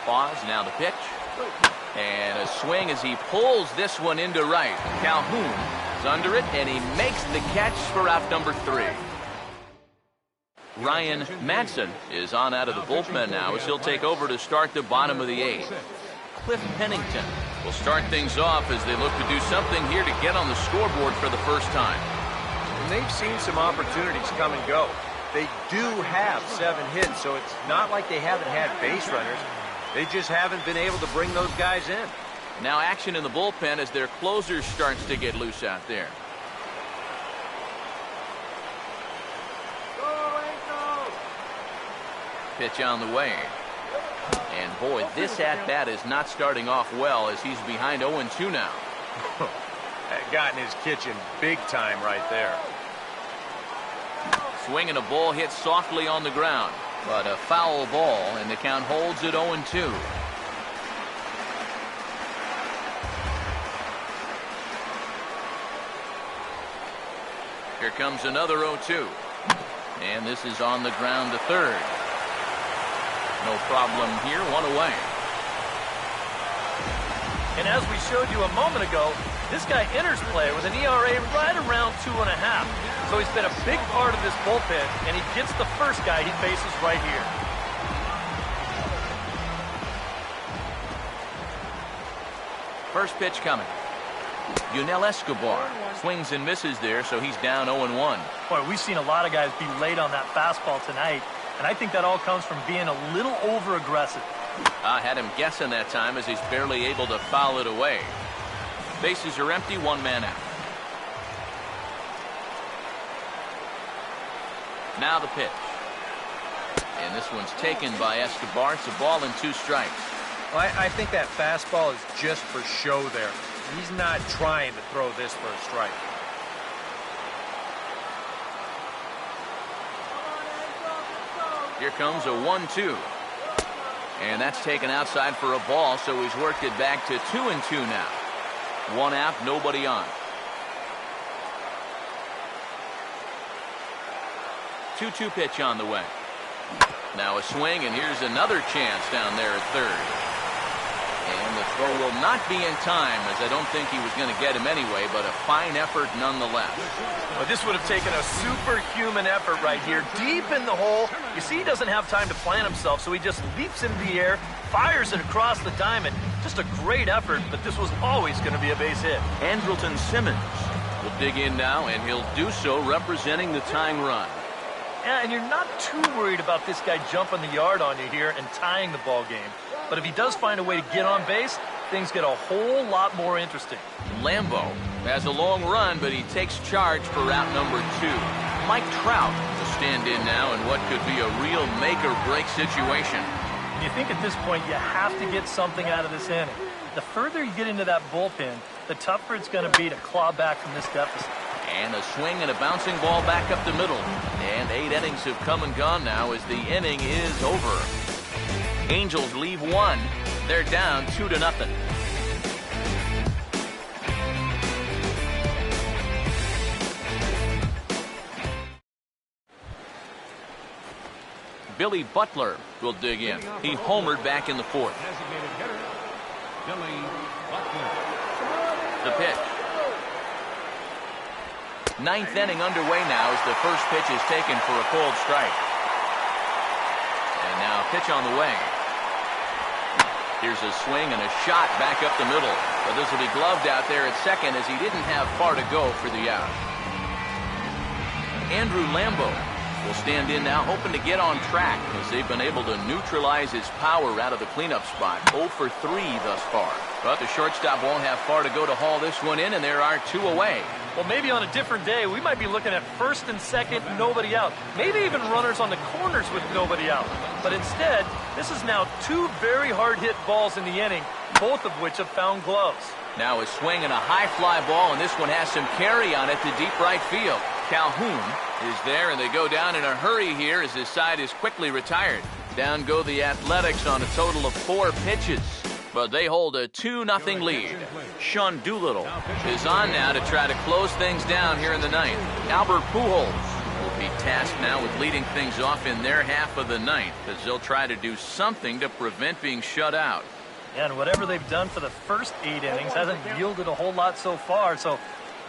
[SPEAKER 1] Pause, now the pitch. And a swing as he pulls this one into right. Calhoun is under it, and he makes the catch for out number 3. Ryan Madsen is on out of the bullpen now as he'll take over to start the bottom of the 8th. Cliff Pennington will start things off as they look to do something here to get on the scoreboard for the first time.
[SPEAKER 4] And they've seen some opportunities come and go. They do have 7 hits, so it's not like they haven't had base runners. They just haven't been able to bring those guys in.
[SPEAKER 1] Now action in the bullpen as their closer starts to get loose out there. Pitch on the way. And boy, this at-bat is not starting off well as he's behind 0-2 now.
[SPEAKER 4] That got in his kitchen big time right there.
[SPEAKER 1] Swinging a ball hit softly on the ground, but a foul ball, and the count holds at 0-2. Here comes another 0-2. And this is on the ground to third. No problem here, 1 away.
[SPEAKER 2] And as we showed you a moment ago, this guy enters play with an ERA right around 2.5. So he's been a big part of this bullpen, and he gets the first guy he faces right here.
[SPEAKER 1] First pitch coming. Yunel Escobar swings and misses there, so he's down 0-1.
[SPEAKER 2] Boy, we've seen a lot of guys be late on that fastball tonight, and I think that all comes from being a little over-aggressive.
[SPEAKER 1] I had him guessing that time as he's barely able to foul it away. Bases are empty, 1 man out. Now the pitch. And this one's taken by Escobar. It's a ball and 2 strikes.
[SPEAKER 4] Well, I think that fastball is just for show there. He's not trying to throw this for a strike.
[SPEAKER 1] Here comes a 1-2. And that's taken outside for a ball, so he's worked it back to 2-2 now. 1 out, nobody on. 2-2 pitch on the way. Now a swing, and here's another chance down there at third. And the throw will not be in time, as I don't think he was going to get him anyway, but a fine effort nonetheless.
[SPEAKER 2] Well, this would have taken a superhuman effort right here, deep in the hole. You see, he doesn't have time to plant himself, so he just leaps into the air, fires it across the diamond. Just a great effort, but this was always going to be a base hit.
[SPEAKER 1] Andrelton Simmons will dig in now, and he'll do so representing the tying run.
[SPEAKER 2] Yeah, and you're not too worried about this guy jumping the yard on you here and tying the ball game. But if he does find a way to get on base, things get a whole lot more interesting.
[SPEAKER 1] Lambo has a long run, but he takes charge for route number 2. Mike Trout will stand in now in what could be a real make-or-break situation.
[SPEAKER 2] And you think at this point you have to get something out of this inning. The further you get into that bullpen, the tougher it's going to be to claw back from this deficit.
[SPEAKER 1] And a swing and a bouncing ball back up the middle. And 8 innings have come and gone now as the inning is over. Angels leave 1. They're down 2-0. Billy Butler will dig in. He homered back in the 4th.
[SPEAKER 3] Designated hitter, Billy Butler.
[SPEAKER 1] The pitch. 9th inning underway now as the first pitch is taken for a cold strike. And now pitch on the way. Here's a swing and a shot back up the middle. But this will be gloved out there at second as he didn't have far to go for the out. Andrew Lambo will stand in now, hoping to get on track as they've been able to neutralize his power out of the cleanup spot. 0 for 3 thus far. But the shortstop won't have far to go to haul this one in, and there are 2 away.
[SPEAKER 2] Well, maybe on a different day, we might be looking at first and second, nobody out. Maybe even runners on the corners with nobody out. But instead, this is now 2 very hard-hit balls in the inning, both of which have found gloves.
[SPEAKER 1] Now a swing and a high fly ball, and this one has some carry on it to deep right field. Calhoun is there, and they go down in a hurry here as his side is quickly retired. Down go the Athletics on a total of 4 pitches. But they hold a 2-0 lead. Sean Doolittle is on now to try to close things down here in the 9th. Albert Pujols will be tasked now with leading things off in their half of the 9th as they'll try to do something to prevent being shut out.
[SPEAKER 2] And whatever they've done for the first 8 innings hasn't yielded a whole lot so far, so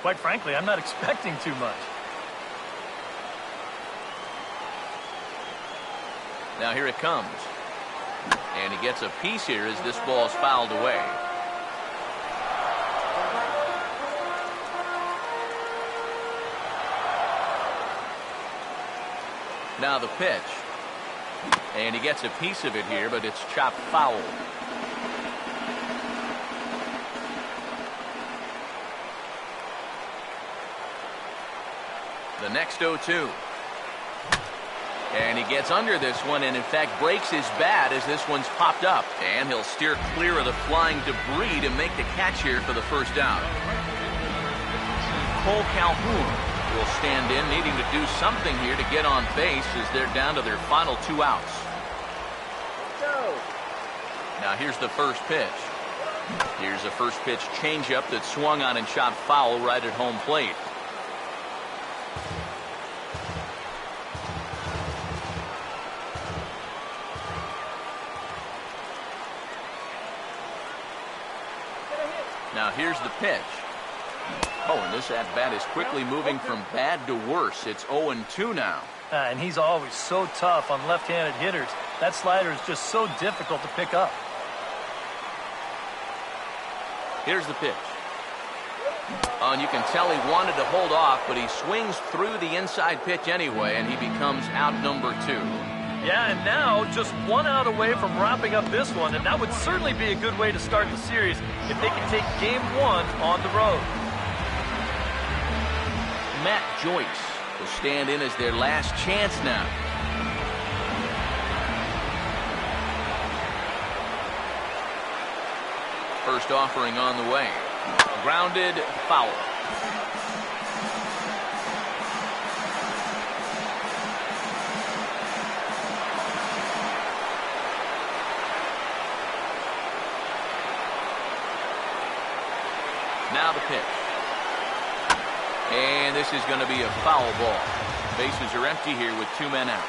[SPEAKER 2] quite frankly, I'm not expecting too much.
[SPEAKER 1] Now here it comes. And he gets a piece here as this ball is fouled away. Now the pitch. And he gets a piece of it here, but it's chopped foul. The next 0-2. And he gets under this one and, in fact, breaks his bat as this one's popped up. And he'll steer clear of the flying debris to make the catch here for the first out. Cole Calhoun will stand in, needing to do something here to get on base as they're down to their final 2 outs. Now here's the first pitch. Here's a first pitch changeup that swung on and chopped foul right at home plate. Now here's the pitch. Oh, and this at-bat is quickly moving from bad to worse. It's 0-2 now.
[SPEAKER 2] And he's always so tough on left-handed hitters. That slider is just so difficult to pick up.
[SPEAKER 1] Here's the pitch. Oh, and you can tell he wanted to hold off, but he swings through the inside pitch anyway, and he becomes out number 2.
[SPEAKER 2] Yeah, and now just 1 out away from wrapping up this one, and that would certainly be a good way to start the series if they can take game 1 on the road.
[SPEAKER 1] Matt Joyce will stand in as their last chance now. First offering on the way. Grounded, foul. Now the pitch. And this is going to be a foul ball. Bases are empty here with 2 men out.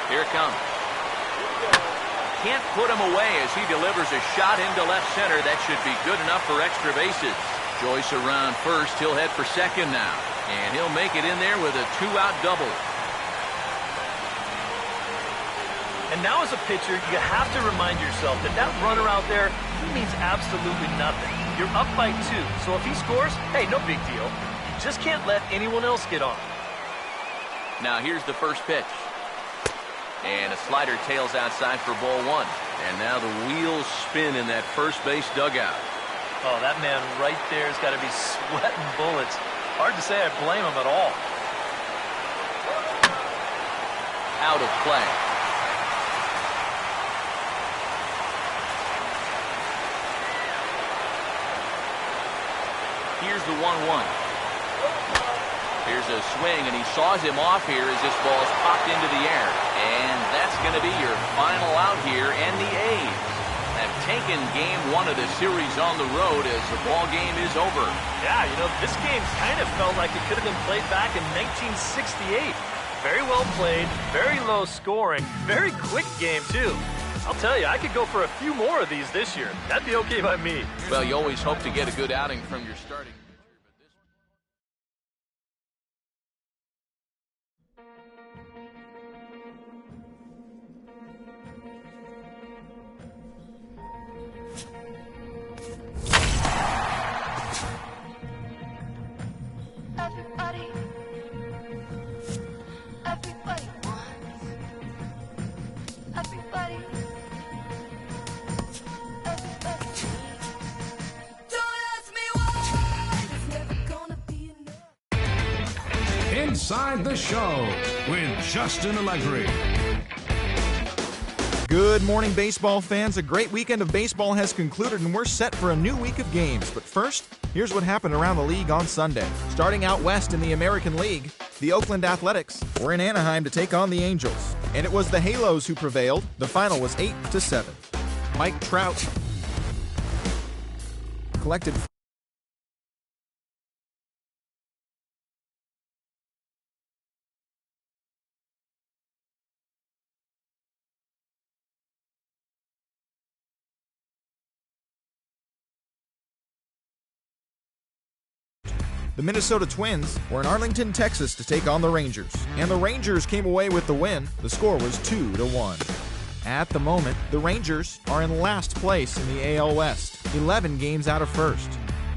[SPEAKER 1] Here it comes. Can't put him away as he delivers a shot into left center. That should be good enough for extra bases. Joyce around first. He'll head for second now. And he'll make it in there with a 2-out double.
[SPEAKER 2] And now as a pitcher, you have to remind yourself that that runner out there, he means absolutely nothing. You're up by 2, so if he scores, hey, no big deal. You just can't let anyone else get on.
[SPEAKER 1] Now here's the first pitch. And a slider tails outside for ball 1. And now the wheels spin in that first base dugout.
[SPEAKER 2] Oh, that man right there has got to be sweating bullets. Hard to say I blame him at all.
[SPEAKER 1] Out of play. Here's the 1-1. Here's a swing, and he saws him off here as this ball's popped into the air. And that's going to be your final out here, and the A's have taken game 1 of the series on the road as the ball game is over.
[SPEAKER 2] Yeah, you know, this game kind of felt like it could have been played back in 1968. Very well played, very low scoring, very quick game, too. I'll tell you, I could go for a few more of these this year. That'd be okay by me.
[SPEAKER 1] Well, you always hope to get a good outing from your starting pitcher.
[SPEAKER 3] Inside the Show with Justin Allegri.
[SPEAKER 8] Good morning, baseball fans. A great weekend of baseball has concluded, and we're set for a new week of games. But first, here's what happened around the league on Sunday. Starting out west in the American League, the Oakland Athletics were in Anaheim to take on the Angels. And it was the Halos who prevailed. The final was 8-7. Mike Trout collected The Minnesota Twins were in Arlington, Texas to take on the Rangers, and the Rangers came away with the win. The score was 2-1. At the moment, the Rangers are in last place in the AL West, 11 games out of first.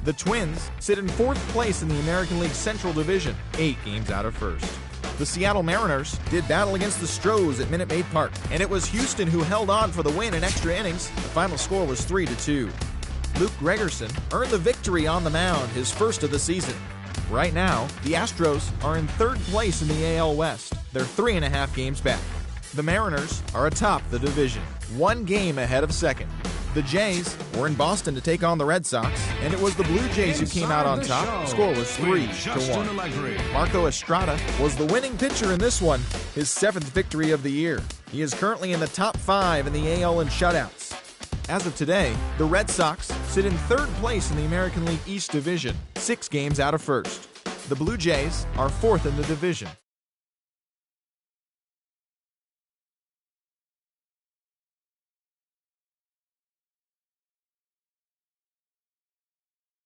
[SPEAKER 8] The Twins sit in 4th place in the American League Central Division, 8 games out of first. The Seattle Mariners did battle against the Stros at Minute Maid Park, and it was Houston who held on for the win in extra innings. The final score was 3-2. Luke Gregerson earned the victory on the mound, his first of the season. Right now, the Astros are in 3rd place in the AL West. They're 3.5 games back. The Mariners are atop the division, 1 game ahead of second. The Jays were in Boston to take on the Red Sox, and it was the Blue Jays who came out on top. The score was 3-1. Marco Estrada was the winning pitcher in this one, his 7th victory of the year. He is currently in the top 5 in the AL in shutouts. As of today, the Red Sox sit in 3rd place in the American League East Division, 6 games out of first. The Blue Jays are 4th in the division.